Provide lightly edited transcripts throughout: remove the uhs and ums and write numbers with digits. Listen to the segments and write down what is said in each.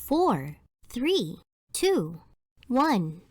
4, 3, 2, 1.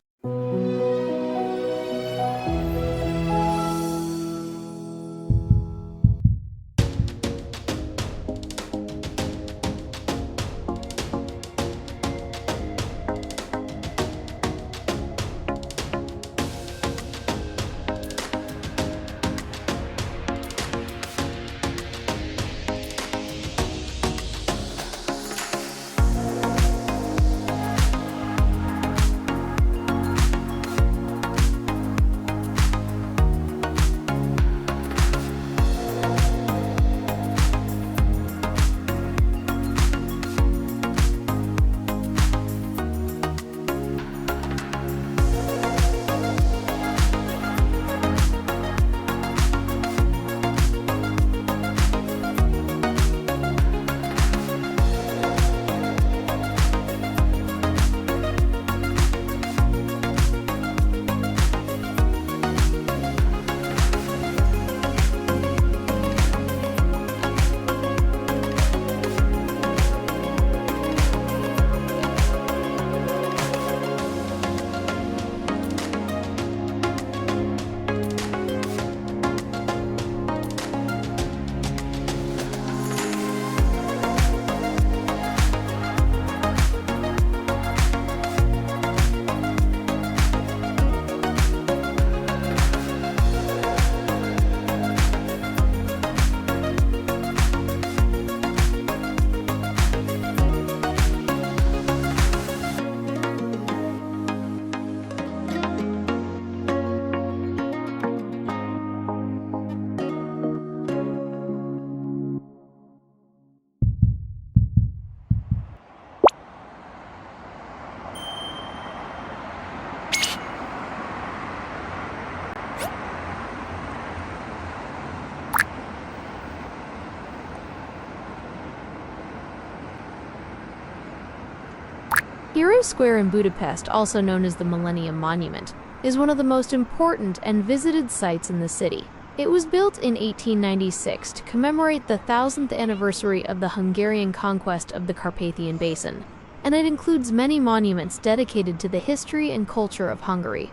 Enchantingnightsinheroessquare in Budapest, also known as the Millennium Monument, is one of the most important and visited sites in the city. It was built in 1896 to commemorate the 1000th anniversary of the Hungarian conquest of the Carpathian Basin, and it includes many monuments dedicated to the history and culture of Hungary.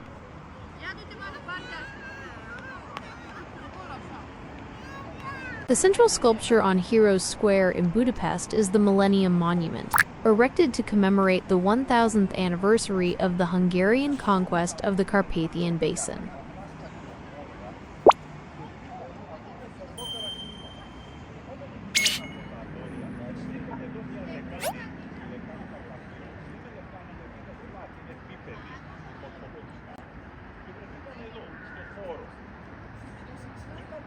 The central sculpture on Heroes Square in Budapest is the Millennium Monument, erected to commemorate the 1000th anniversary of the Hungarian conquest of the Carpathian Basin.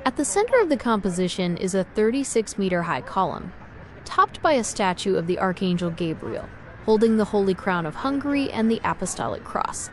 At the center of the composition is a 36-meter-high column, topped by a statue of the Archangel Gabriel, holding the Holy Crown of Hungary and the Apostolic Cross.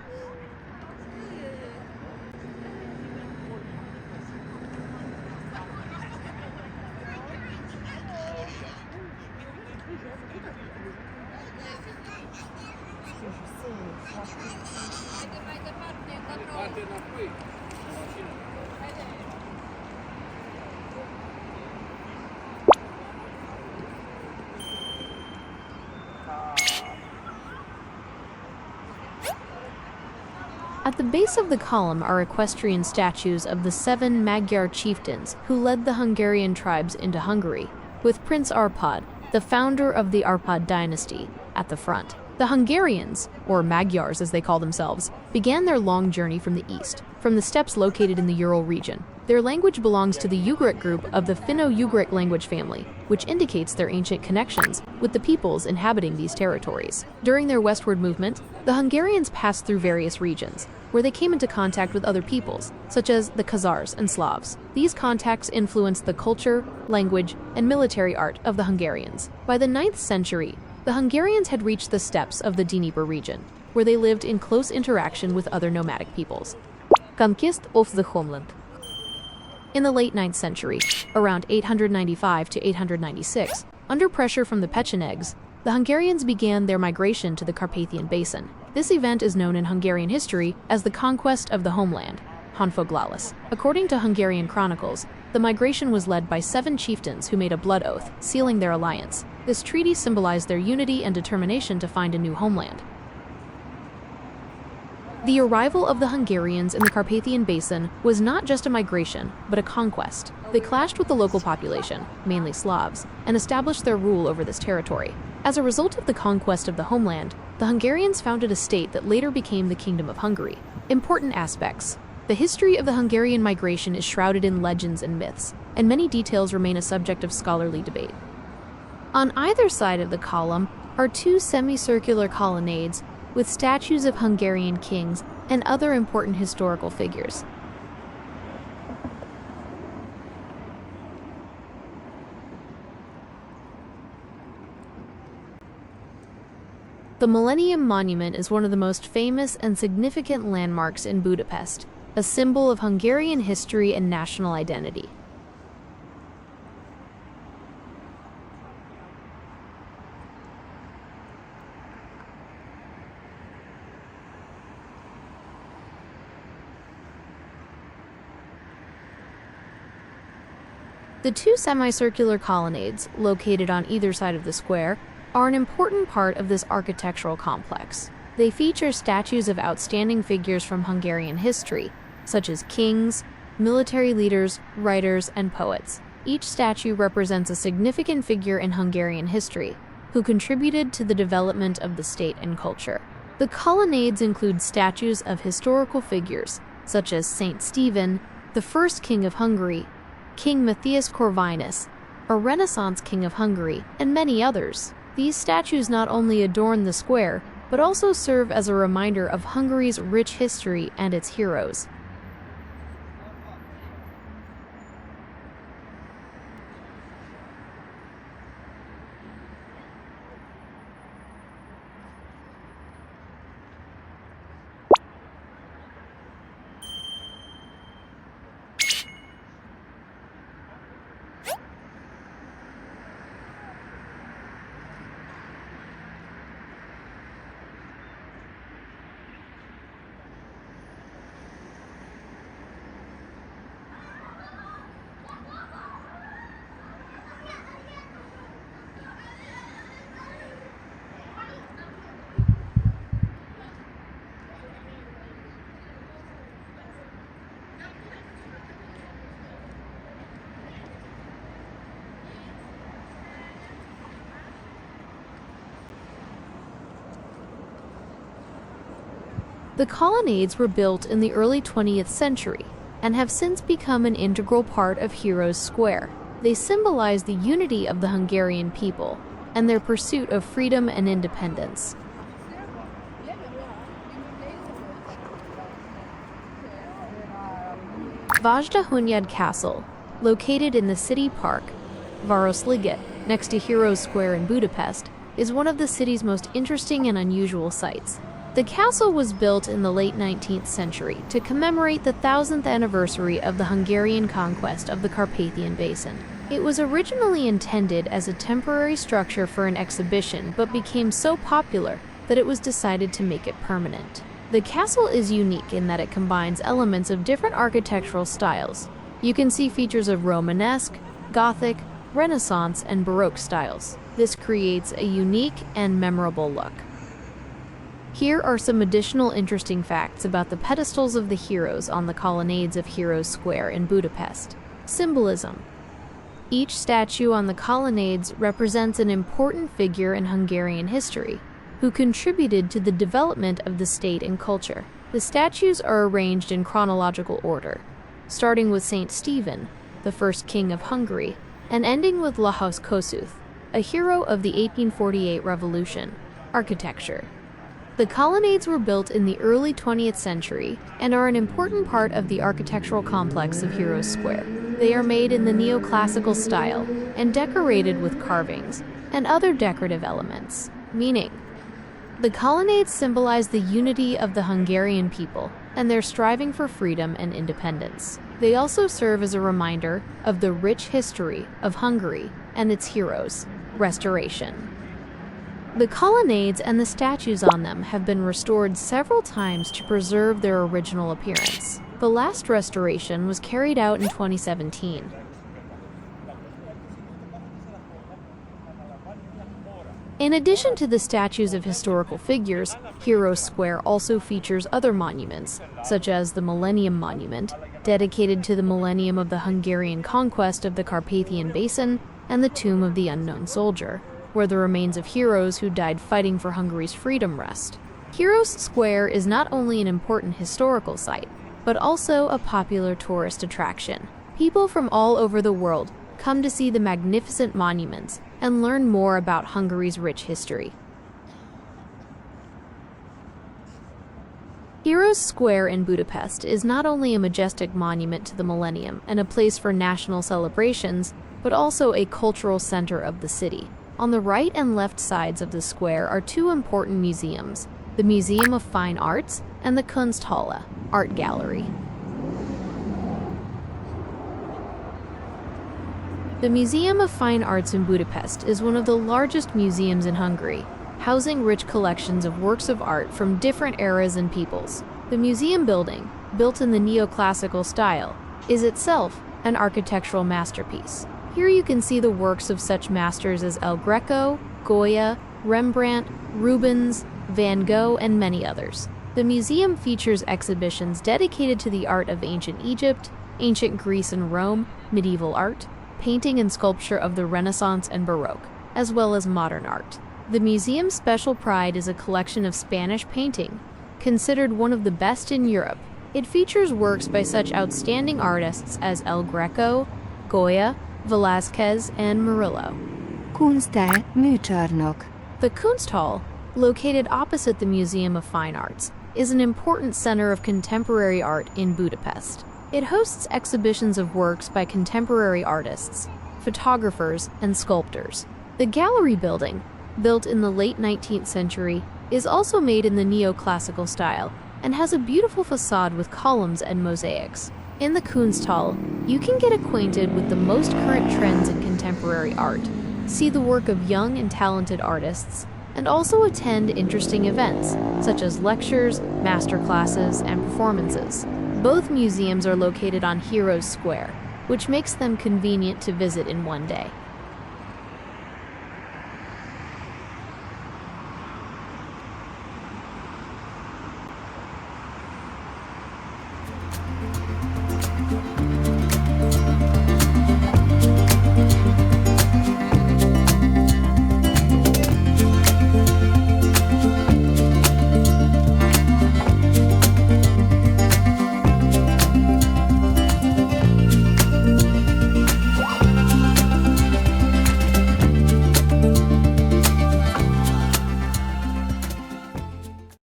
At the base of the column are equestrian statues of the 7 Magyar chieftains who led the Hungarian tribes into Hungary, with Prince Arpad, the founder of the Arpad dynasty, at the front. The Hungarians, or Magyars as they call themselves, began their long journey from the east, from the steppes located in the Ural region. Their language belongs to the Ugric group of the Finno-Ugric language family, which indicates their ancient connections with the peoples inhabiting these territories. During their westward movement, the Hungarians passed through various regions, where they came into contact with other peoples, such as the Khazars and Slavs. These contacts influenced the culture, language, and military art of the Hungarians. By the 9th century, the Hungarians had reached the steppes of the Dnieper region, where they lived in close interaction with other nomadic peoples. Conquest of the homeland. In the late 9th century, around 895 to 896, under pressure from the Pechenegs, the Hungarians began their migration to the Carpathian Basin. This event is known in Hungarian history as the conquest of the homeland, Honfoglalis. According to Hungarian chronicles, The migration was led by 7 chieftains who made a blood oath, sealing their alliance. This treaty symbolized their unity and determination to find a new homeland. The arrival of the Hungarians in the Carpathian Basin was not just a migration, but a conquest. They clashed with the local population, mainly Slavs, and established their rule over this territory. As a result of the conquest of the homeland, the Hungarians founded a state that later became the Kingdom of Hungary. Important aspects. The history of the Hungarian migration is shrouded in legends and myths, and many details remain a subject of scholarly debate. On either side of the column are 2 semicircular colonnades with statues of Hungarian kings and other important historical figures. The Millennium Monument is one of the most famous and significant landmarks in Budapest, a symbol of Hungarian history and national identity. The 2 semicircular colonnades, located on either side of the square, are an important part of this architectural complex. They feature statues of outstanding figures from Hungarian history, such as kings, military leaders, writers, and poets. Each statue represents a significant figure in Hungarian history, who contributed to the development of the state and culture. The colonnades include statues of historical figures, such as Saint Stephen, the first king of Hungary, King Matthias Corvinus, a Renaissance king of Hungary, and many others. These statues not only adorn the square, but also serve as a reminder of Hungary's rich history and its heroes. The colonnades were built in the early 20th century and have since become an integral part of Heroessquare. They symbolize the unity of the Hungarian people and their pursuit of freedom and independence. Vajdahunyad Castle, located in the city park Városliget, next to Heroessquare in Budapest, is one of the city's most interesting and unusual sights. The castle was built in the late 19th century to commemorate the 1000th anniversary of the Hungarian conquest of the Carpathian Basin. It was originally intended as a temporary structure for an exhibition, but became so popular that it was decided to make it permanent. The castle is unique in that it combines elements of different architectural styles. You can see features of Romanesque, Gothic, Renaissance, and Baroque styles. This creates a unique and memorable look. Here are some additional interesting facts about the pedestals of the heroes on the colonnades of Heroessquare in Budapest. Symbolism. Each statue on the colonnades represents an important figure in Hungarian history, who contributed to the development of the state and culture. The statues are arranged in chronological order, starting with Saint Stephen, the first king of Hungary, and ending with Lajos Kossuth, a hero of the 1848 revolution. Architecture. The colonnades were built in the early 20th century and are an important part of the architectural complex of Heroessquare. They are made in the neoclassical style and decorated with carvings and other decorative elements. Meaning, the colonnades symbolize the unity of the Hungarian people and their striving for freedom and independence. They also serve as a reminder of the rich history of Hungary and its heroes. Restoration. The colonnades and the statues on them have been restored several times to preserve their original appearance. The last restoration was carried out in 2017. In addition to the statues of historical figures, Heroessquare also features other monuments, such as the Millennium Monument, dedicated to the millennium of the Hungarian conquest of the Carpathian Basin, and the Tomb of the Unknown Soldier, where the remains of heroes who died fighting for Hungary's freedom rest. Heroessquare is not only an important historical site, but also a popular tourist attraction. People from all over the world come to see the magnificent monuments and learn more about Hungary's rich history. Heroessquare in Budapest is not only a majestic monument to the millennium and a place for national celebrations, but also a cultural center of the city. On the right and left sides of the square are two important museums, the Museum of Fine Arts and the Kunsthalle, art gallery. The Museum of Fine Arts in Budapest is one of the largest museums in Hungary, housing rich collections of works of art from different eras and peoples. The museum building, built in the neoclassical style, is itself an architectural masterpiece. Here you can see the works of such masters as El Greco, Goya, Rembrandt, Rubens, Van Gogh, and many others. The museum features exhibitions dedicated to the art of ancient Egypt, ancient Greece and Rome, medieval art, painting and sculpture of the Renaissance and Baroque, as well as modern art. The museum's special pride is a collection of Spanish painting, considered one of the best in Europe. It features works by such outstanding artists as El Greco, Goya, Velázquez, and Murillo. Kunsthalle műcsarnok. The Kunsthalle, located opposite the Museum of Fine Arts, is an important center of contemporary art in Budapest. It hosts exhibitions of works by contemporary artists, photographers, and sculptors. The gallery building, built in the late 19th century, is also made in the neoclassical style and has a beautiful facade with columns and mosaics. In the Kunsthalle, you can get acquainted with the most current trends in contemporary art, see the work of young and talented artists, and also attend interesting events, such as lectures, masterclasses, and performances. Both museums are located on Heroessquare, which makes them convenient to visit in one day.